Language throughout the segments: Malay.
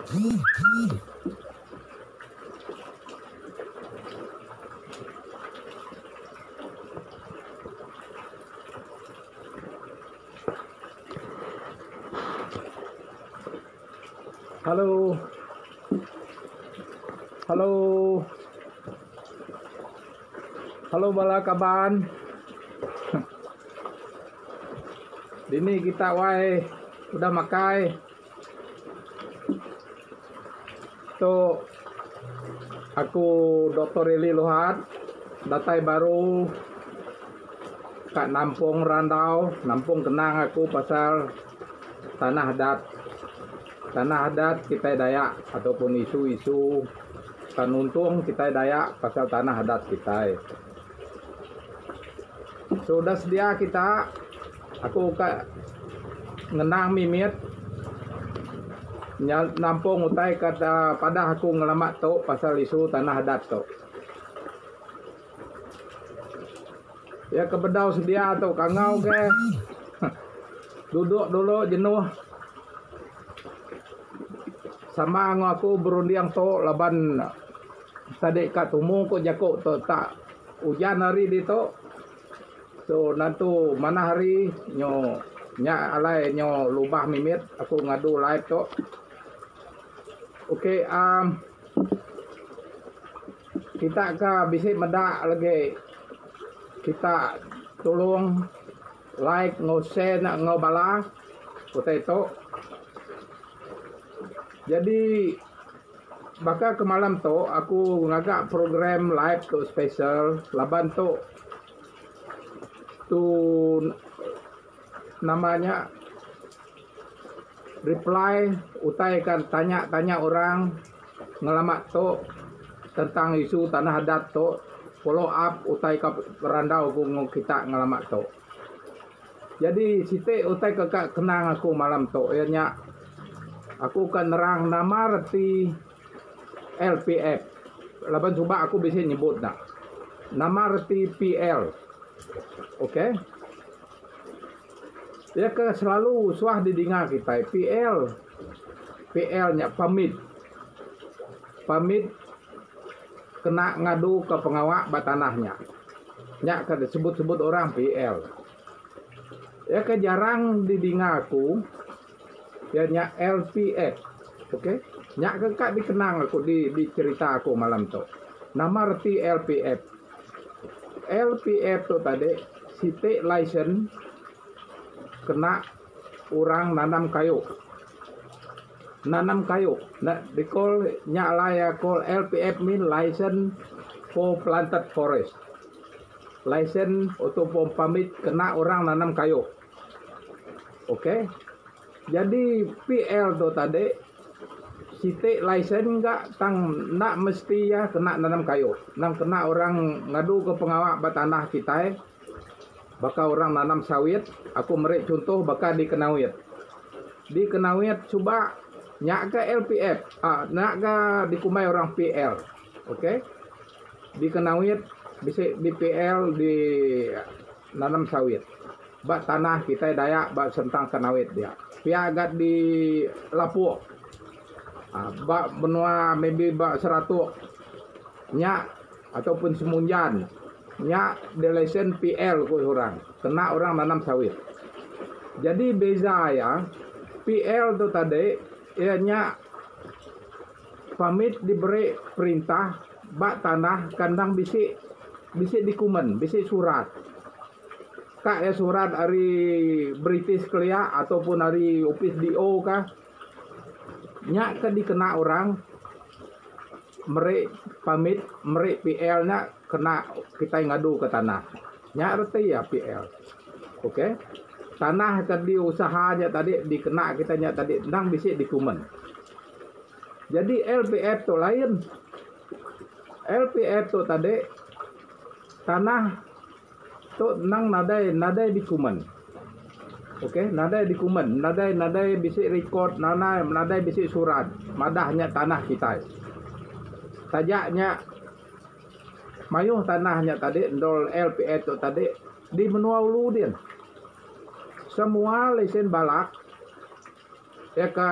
Halo. Halo. Halo bala kaban. Dini kita wae udah makai. Tuh aku Dr. Eli Luhat, datai baru Kak Nampung Randau, Nampung kenang aku pasal tanah adat. Tanah adat kita Dayak ataupun isu-isu Tanuntung kita Dayak pasal tanah adat kita. Sudah sedia kita, aku ngenang mimit nampung utai kata pada aku ngelamat tu pasal isu tanah adat tu. Ya kebedau sedia tu kangau ke. Duduk dulu jenuh. Sama aku berundiang tu laban tadi kat tumu ko jakok tu tak hujan hari di tu. So nantu mana hari nyo nya alai nyo lubah mimit aku ngadu live tu. Okey, kita ka bisik medak lagi. Kita tolong like, share nak ngobala utai tu. Jadi bakal ke malam tu aku ngagak program live tu special laban tu namanya reply utai kan tanya orang ngelamat tu tentang isu tanah adat tu, follow up utai ke Randau kita ngelamat tu. Jadi siti utai kakak kenang aku malam tu ianya aku akan nerang nama reti LPF. Laban cuba aku bisa nyebut nak. Nama reti PL. Okey. Dia ke selalu suah didengar kita PL. PL nya pamit. Pamit kena ngadu ke pengawak batanahnya. Nya ke disebut-sebut orang PL. Ya ke jarang didengar aku. Ya nya LPF. Okey. Nya kekak dikenang aku di cerita aku malam tu. Nama reti LPF. LPF tu tadi site license kena orang nanam kayu. Nanam kayu. Nak dikol nya laya call LPF mean license for planted forest. License ataupun pamit kena orang nanam kayu. Okey. Jadi PL tu tadi site license enggak tang nak mesti ya kena nanam kayu. Nang kena orang ngadu ke pengawak batanah kita bakal orang nanam sawit, aku merik contoh bakal di Kenawit. Di Kenawit cuba nyak ke LPF, nak ke dikumai orang PL. Okey. Di Kenawit bisa di PL di nanam sawit. Bak tanah kita Dayak bak sentang Kenawit dia. Pia agak di Lapuk. Bak benua maybe bak Seratuk. Nya ataupun Semunjan. Nya delesen PL ko orang. Kena orang nanam sawit. Jadi beza ya. PL tu tadi ianya pamit diberi perintah bak tanah kandang bisik dikumen, bisik surat. Kak ya surat dari British Kelia ataupun dari Office DO kah nya ke dikena orang merik pamit merik PL nya kena kita ngadu ke tanah nya reti ya PL. Okey, tanah tadi usahanya tadi dikena kita nya tadi ndang bisik dikumen. Jadi LPF tu lain. LPF tu tadi tanah tu nang nadai dikumen. Okey, nadai dikumen, nadai bisik record, nadai bisik surat, madahnya tanah kita. Tajaknya mayuh tanahnya tadi ndol LPF tu tadi di menua ulu dia. Semua lesen balak ya ka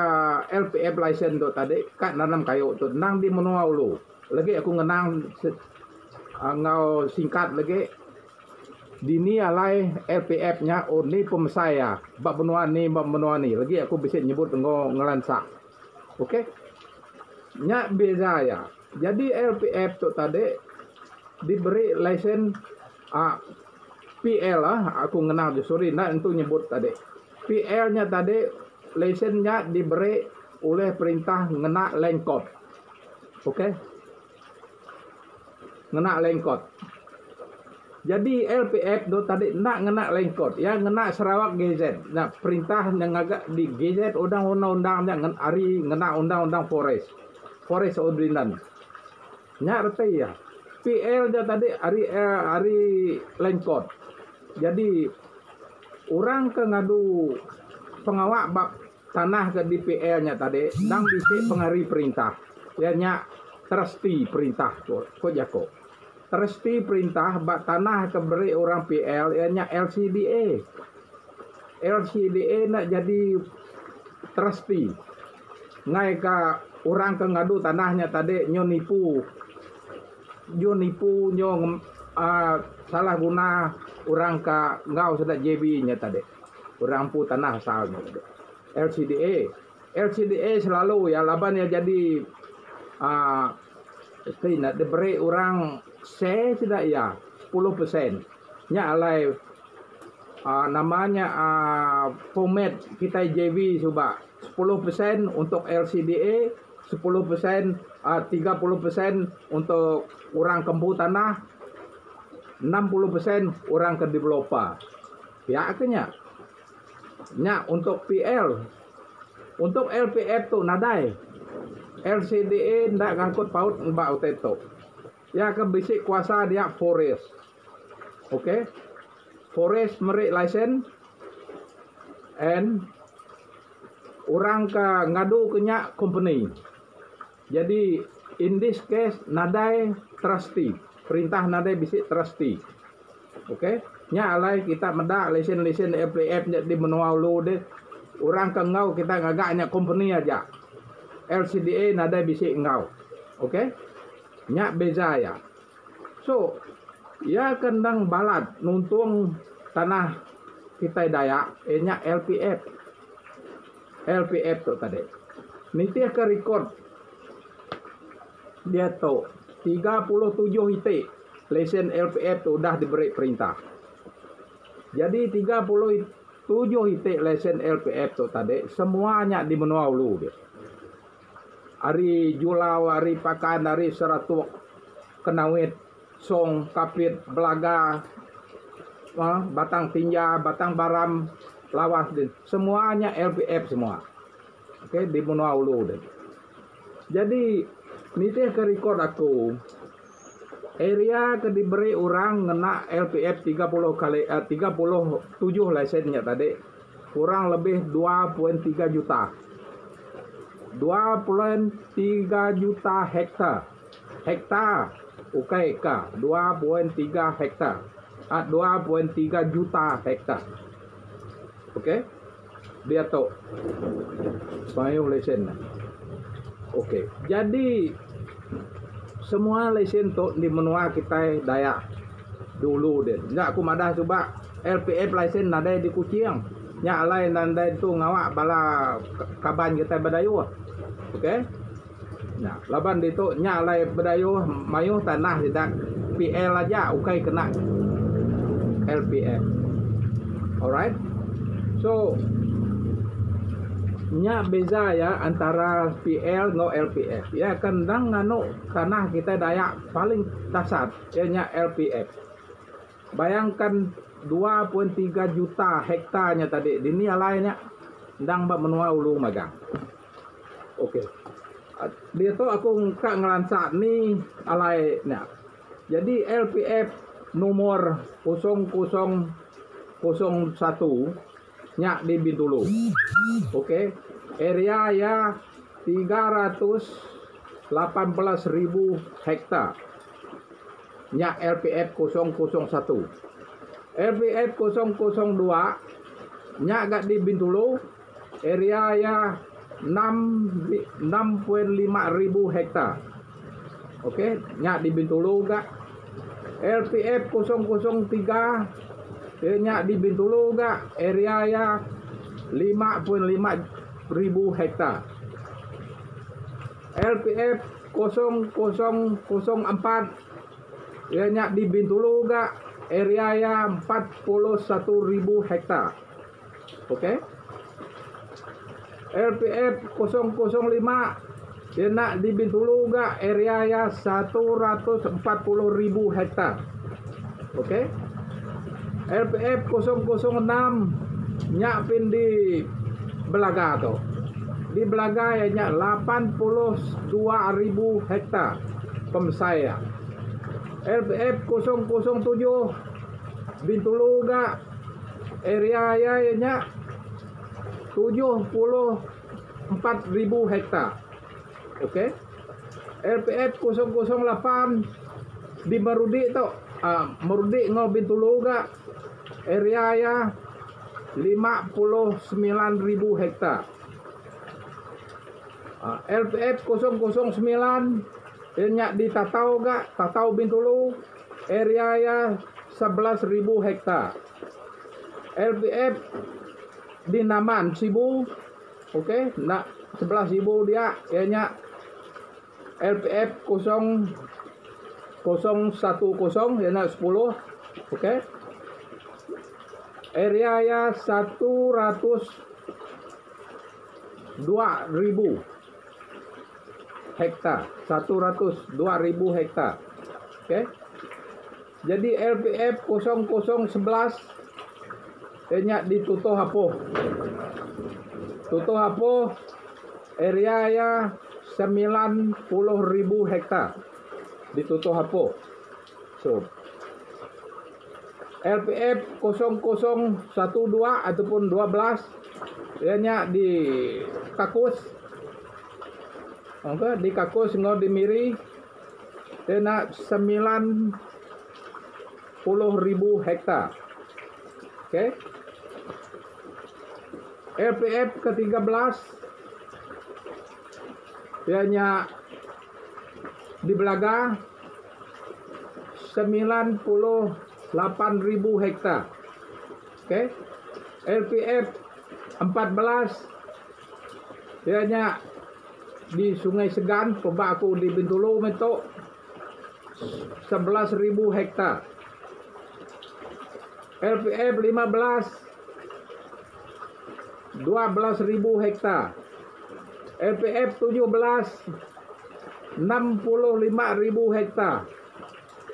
LPF license tu tadi kat nanam kayu tu nang di menua ulu. Lagi aku ngenang ngau singkat lagi dini alai LPF nya ni pemesaya bab benua ni lagi aku bisa nyebut ngau ngelansak. Okey, nya beza ya. Jadi LPF tu tadi diberi license PL aku ngenal sorry nak untuk nyebut tadi. PL nya tadi lisennya diberi oleh perintah ngena lengkot. Okey. Ngena lengkot. Jadi LPF do tadi nak ngena lengkot, ya ngena Sarawak GZ. Nah, perintah yang agak di GZ undang-undang yang ari ngena undang-undang forest. Forest ordinance. Nya reti ya. PL dia tadi ari lengkot. Jadi orang ke ngadu pengawak bab tanah ke DPL nya tadi dang bisik pengari perintah. Ya nya trustee perintah ko jako. Trustee perintah bab tanah ke beri orang PL ya nya LCDA. LCDA nak jadi trustee. Ngai ka orang ke ngadu tanahnya tadi nyo nipu salah guna orang ka ngau sudah JB nya tadi. Orang pu tanah asalnya tadi. LCDA selalu ya laban ya jadi nak diberi orang saya tidak ya 10%. Nya alai namanya format kita JB coba 10% untuk LCDA, 10% 30% untuk orang kembu tanah, 60% orang ke developer. Ya akhirnya. Nya untuk PL, untuk LPF tu nadai. LCDA ndak ngangkut paut mbak uteto. Ya ke bisik kuasa dia forest. Okey. Forest merik license and orang ke ngadu kenya company. Jadi in this case nadai trustee. Perintah nadai bisik trustee. Okey. Nya alai kita medak lesen LPF nya di menua ulu de orang ke ngau kita ngagaknya company aja. LCDA nadai bisik ngau. Okey. Nya beza ya. So ya kendang balat nuntung tanah kita daya nya LPF. LPF tu tadi. Niti ke record dia tu 37 itik lesen LPF tu dah diberi perintah. Jadi 37 itik lesen LPF tu tadi semuanya di menua ulu dia. Ari julau, ari pakan, ari seratuk, kenawit, song, kapit, belaga, batang tinja, batang baram, lawas din. Semuanya LPF semua. Okey, di menua ulu dia. Jadi niti ke record aku area ke diberi orang ngena LPF 37 lisennya tadi kurang lebih 2.3 juta. 2.3 juta hektar. Hektar. Okey ka 2.3 hektar. 2.3 juta hektar. Okey. Dia tu. Payung lesen. Okey. Jadi semua lesen tu di menua kita daya dulu dia. Ndak aku madah coba LPF lesen nadai di Kuching. Nya alai nandai tu ngawak bala kaban kita badayu. Okey. Nah, laban itu nya alai badayu mayu tanah tidak PL aja okey kena LPF. Alright. So nya beza ya antara PL no LPF. Ya kendang nganu tanah kita dayak paling dasar ya nya LPF. Bayangkan 2.3 juta hektarnya tadi di ni lainnya ndang bab menua ulu magang. Okey. Dia tu aku ngak ngelansak ni alai nah. Jadi LPF nomor 0001 nyak di Bintulu. Okey. Area ya 318.000 hektar. Nyak LPF 001. LPF 002 nyak gak di Bintulu. Area ya 6,5 hektar. Okey, nyak di Bintulu gak. LPF 003 nyak di Bintulu gak. Area ya 5,5 hektar. LPF 0004 nyak di Bintulu gak. Area ya 41,000 hektar. Okey. LPF 005 dia nak di Bintulu gak, area ya 140,000 hektar. Okey. LPF 006 nyak pin di Belaga tu. Di Belaga ya nyak 82,000 hektar pemsaya. LPF 007 Bintulu gak, area ya nyak 74,000 hektar. Okey. LPF 008 di Marudi tu. Marudi ngau Bintulu gak, area ya 59,000 hektar. LPF 009 nyak di Tatau gak, Tatau Bintulu, area ya 11,000 hektar. LPF di Naman Sibu, okey, nak 11,000 dia ianya LPF 010 ya nak 10, okey. Area ya 102,000 hektar, 102,000 hektar. Okey. Jadi LPF 0011 nyak di Tuto Hapoh. Tuto Hapoh area ya 90,000 hektar di Tuto Hapoh. So LPF 0012 ataupun 12 nyak di Kakus. Okey, di Kakus ngau di Miri dia nak 90,000 hektar. Okey. LPF ke-13 ianya di Belaga 98,000 hektar. Okey. LPF 14 ianya di Sungai Segan, pebak aku di Bintulu mentok 11,000 hektar. LPF 15 12,000 hektar. LPF 17 65,000 hektar.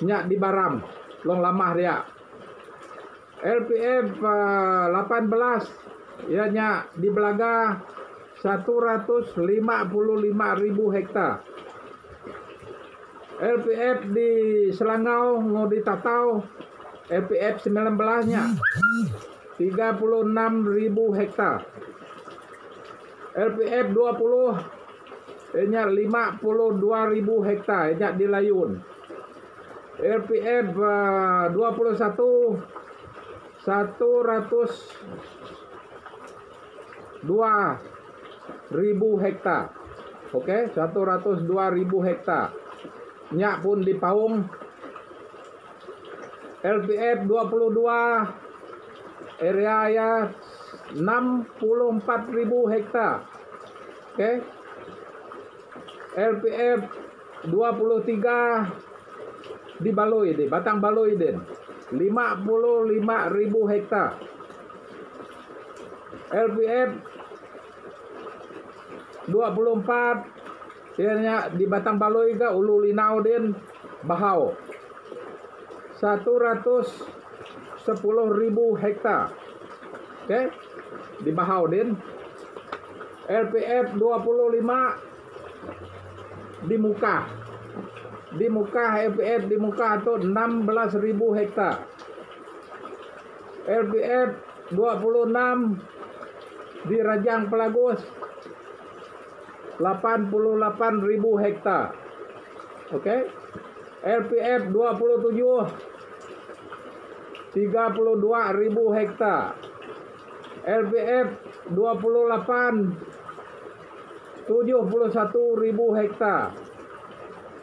Nyak di Baram, long lamah dia. LPF 18 ya nyak di Belaga 155,000 hektar. LPF di Selangau ngau di Tatau LPF 19 nya 36,000 hektar. LPF 20 nya 52,000 hektar nya di Layun. LPF 21 102,000 hektar. Okey, 102,000 hektar. Nyak pun di Paung. LPF 22 area ya 64,000 hektar. Okey. LPF 23 di Baloi di Batang Baloi din 55,000 hektar. LPF 24 ianya di Batang Baloi ke Ulu Linau din Bahau 110,000 hektar. Okey, di Bahau din. LPF 25 di Muka. Di Muka LPF di Muka tu 16,000 hektar. LPF 26 di Rajang Pelagus 88,000 hektar. Okey. LPF 27 32,000 hektar. LPF 28 71.000 hektar.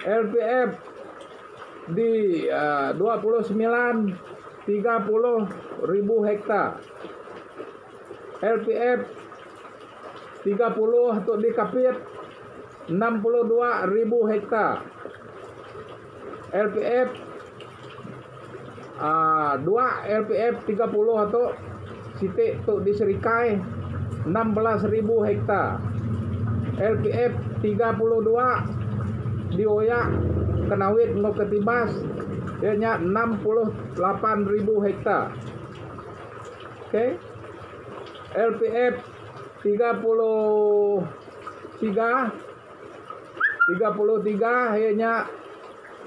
LPF di 30.000 hektar. LPF 30 untuk di Kapit 62.000 hektar. LPF 2 LPF 30 atau sitik untuk di Serikai 16.000 hektar. LPF 32 di Oyak Kenawit ngo Ketibas ianya 68.000 hektar. Oke. LPF 33 ianya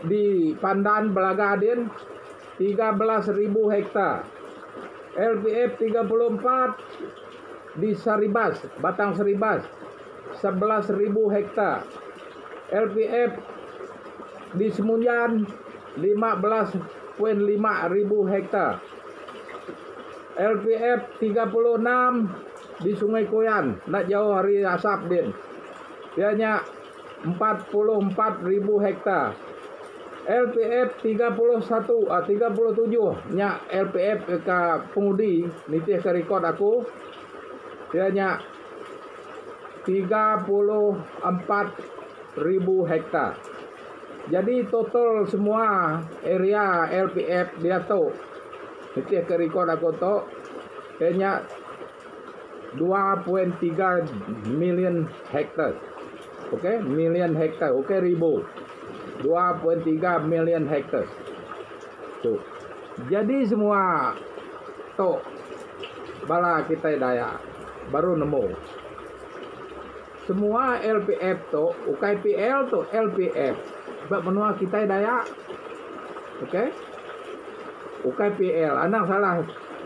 di Pandan Belagadin 13.000 hektar. LPF 34 di Saribas, Batang Saribas 11.000 hektar. LPF di Semunyan 15.500 hektar. LPF 36 di Sungai Koyan, nak jauh hari asap din. Ianya 44.000 hektar. LPF 37 nya LPF ke pengudi nitih ke rekod aku. Ianya 34.000 hektar. Jadi total semua area LPF dia tu nitih ke rekod aku tu ianya 2.3 million hektar. Okey, million hektar. Okey, ribu. 2.3 million hektar. Tu. Jadi semua tu bala kita daya baru nemu. Semua LPF tu, ukai PL tu LPF. Sebab menua kita daya. Okey? Ukai PL. Anak salah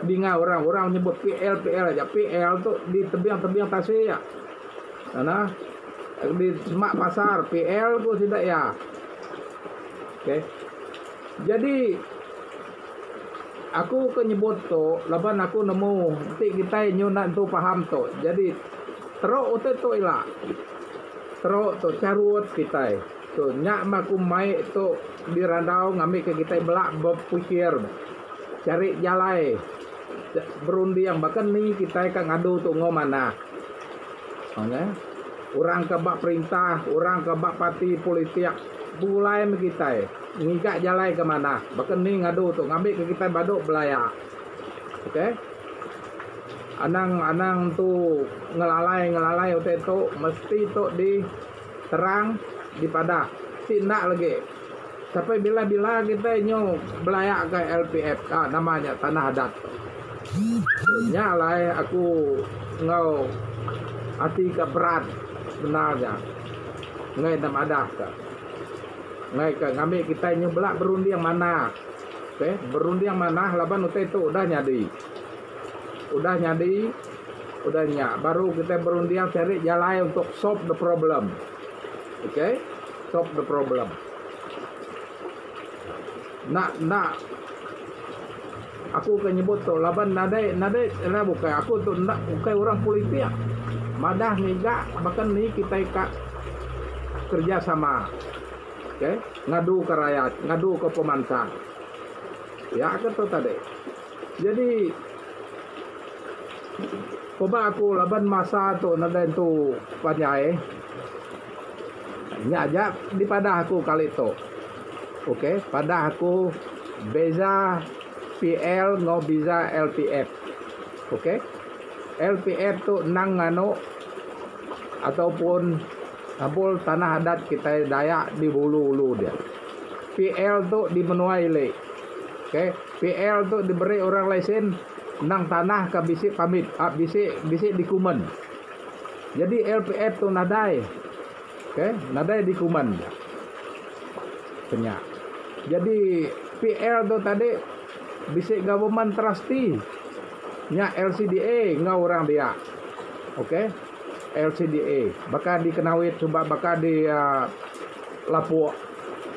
dengar orang nyebut PL aja. PL tu di tebiang-tebiang tasik ya. Ana di semak pasar PL tu tidak ya. Okey. Jadi aku ke nyebut tu, laban aku nemu nanti kita nyunak tu faham tu. Jadi teruk tu ilah. Teruk tu carut kita. Tu nyak maku mai tu di randau ngambil ke kita belak berpikir cari jalai berunding bahkan ni kita kan ngadu tu ngomana. Okay? Orang ke bak perintah, orang ke bak parti politik bulai kita ngigak jalai ke mana. Bahkan ni ngadu tu ngambil ke kita baduk belaya. Okey. Anang tu ngelalai utai tu mesti tu di terang di padah. Tindak lagi. Sampai bila-bila kita nyo belaya ke LPF namanya tanah adat. Nyalai aku ngau hati ke berat benarnya. Ngai nam adat ke. Ngai ke ngambil kita nyo belak berundi yang mana. Okey, berundi yang mana laban utai tu udah nyadi. Udah nyak. Baru kita berundian cari jalan untuk solve the problem. Okay? Solve the problem. Nak aku kan nyebut tu laban nadai bukan aku tu nak bukan orang politik. Madah ngigak bahkan ni kita ikat kerja sama. Okay? Ngadu ke rakyat, ngadu ke pemansang. Ya kan tu tadi. Jadi coba aku laban masa tu nadai tu panyai. Nya aja di padah aku kali tu. Okey, padah aku beza PL ngo beza LPF. Okey. LPF tu nang ngano ataupun abul tanah adat kita Dayak di hulu-hulu dia. PL tu di Benua Ile. Okey, PL tu diberi orang lesen nang tanah ke bisik pamit, bisik di Kuman. Jadi LPF tu nadai. Okey, nadai di Kuman. Penyak. Jadi PL tu tadi bisik government trustee nya LCDA ngau orang dia. Okey. LCDA bakal di Kenawit sebab bakal di Lapuk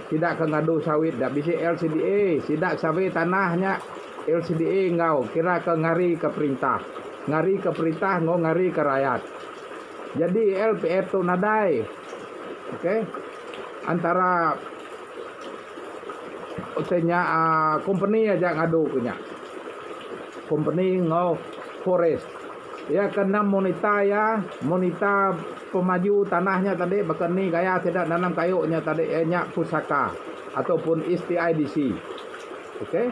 tidak ke ngadu sawit dak bisik LCDA tidak sawit tanahnya LCDA ngau kira ke ngari ke perintah ngau ngari ke rakyat. Jadi LPF tu nadai. Okey. Antara otenya company aja ngadu punya. Company ngau forest. Ya kena monita pemaju tanahnya tadi bahkan ni gaya tidak nanam kayunya tadi nyak pusaka ataupun STIDC. Okey.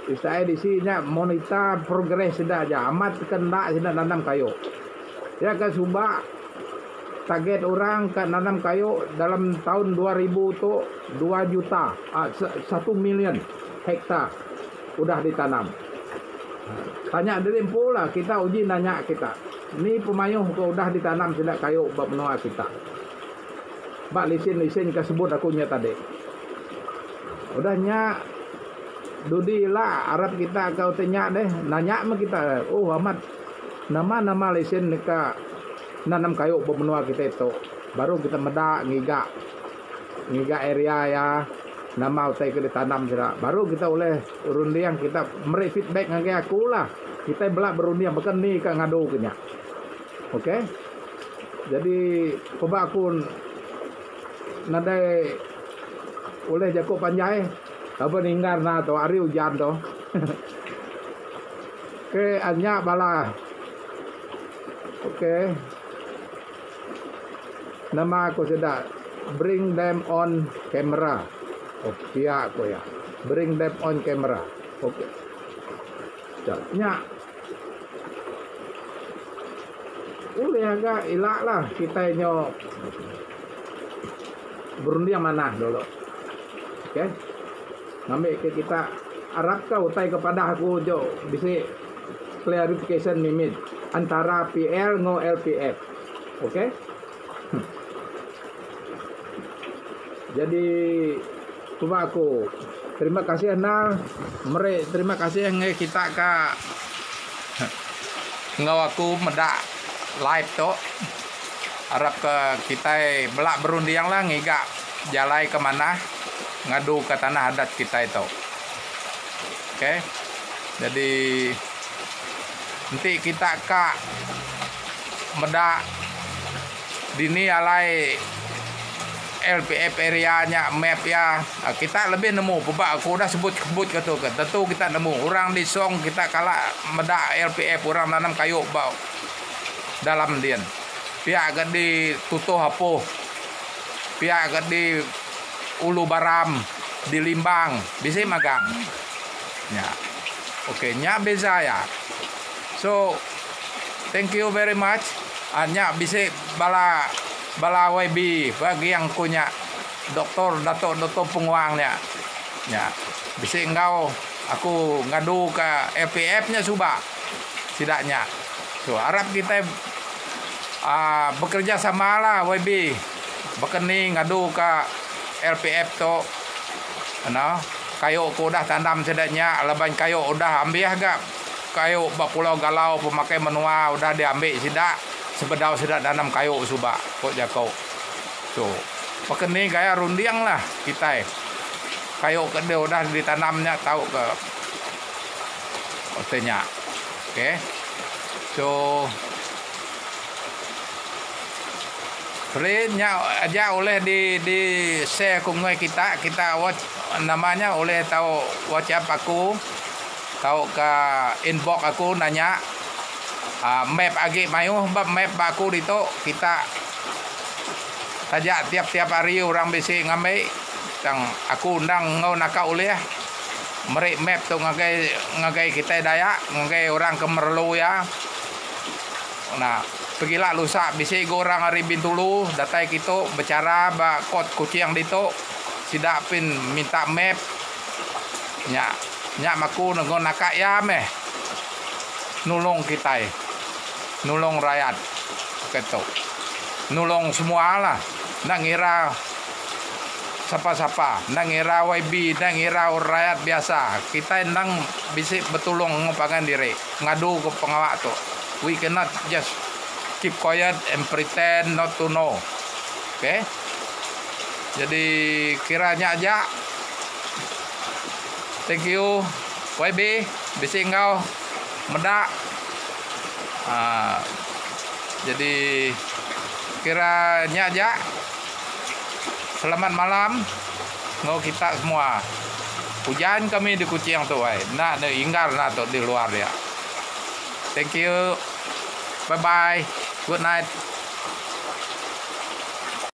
STIDC nya monita progres sudah aja amat kena sudah nanam kayu. Ya kan subak target orang kan nanam kayu dalam tahun 2000 tu 2 juta 1 million hektar udah ditanam. Tanya dari pula kita uji nanya kita. Ni pemayuh ko udah ditanam sudah kayu bab menua kita. Bak lisin kasebut aku nya tadi. Udahnya Dudi lah Arab kita kau tanya deh nanya mah kita oh amat nama lisin nika nanam kayu bab menua kita itu. Baru kita meda ngiga area ya nama utai ke ditanam sudah. Baru kita oleh rundiang kita meri feedback ngai aku lah. Kita belak berundiang bahkan ni ka ngadu kenya. Okey. Jadi coba aku nadai oleh jago panjai apa ninggar na to ari hujan to. Ke anya bala. Okey. Nama aku sudah bring them on camera. Okey aku ya. Bring them on camera. Okey. Nya. Boleh agak ilak lah kita nyo berundiang mana dulu. Okey. Ngambil ke kita Arab kau utai kepada aku jo bisa clarification limit antara PL ngo LPF. Okey. Jadi coba aku terima kasih Anal terima kasih yang kita ka ngau aku medak live to Arab ke kita belak berundiang lah ngiga jalai kemana ngadu ke tanah adat kita itu. Oke. Jadi nanti kita ka medak dini alai LPF area-nya map ya kita lebih nemu pebak aku udah sebut gitu kan tentu kita nemu orang di song kita kalah medak LPF orang nanam kayu bau dalam dian pihak agak di Tutuh Hapuh pihak agak di Ulu Baram di Limbang bisa magang ya oke nya beza ya so thank you very much nya bisa bala YB bagi yang punya Dato' Penguangnya ya bisa engkau aku ngadu ke LPF-nya suba tidaknya so Arab kita bekerja sama lah YB bekeni ngadu ke LPF to kayu ku udah tanam tidaknya leban kayu udah ambil agak kayu Pulau Galau pemakai menua udah diambil tidak sebedau sudah tanam kayu suba kok jakau tuh pakai ni gaya rundiang lah kita kayu kede udah ditanamnya tahu ke otenya oke so free-nya aja oleh di share kungai kita watch namanya oleh tahu WhatsApp aku tahu ke inbox aku nanya map agi mayu map aku dito kita saja tiap hari orang bisa ngambil tang aku undang ngau naka oleh merik map tu ngagai kita daya ngagai orang Kemerlu ya nah pergilah lusa bisa orang hari Bintulu datai kita bicara ba kot kucing dito sidak pin minta map nya maku ngau naka ya meh nulung kita nulung rakyat gitu nulung semua lah nak ngira siapa nak ngira YB nak ngira rakyat biasa kita nang bisa betulung ngopangan diri ngadu ke pengawak tu we cannot just keep quiet and pretend not to know okay jadi kiranya aja thank you YB bisa engkau medak jadi kiranya aja. Selamat malam ngau kita semua. Hujan kami di Kucing tu ai. Nak inggar nak tu di luar dia. Thank you. Bye bye. Good night.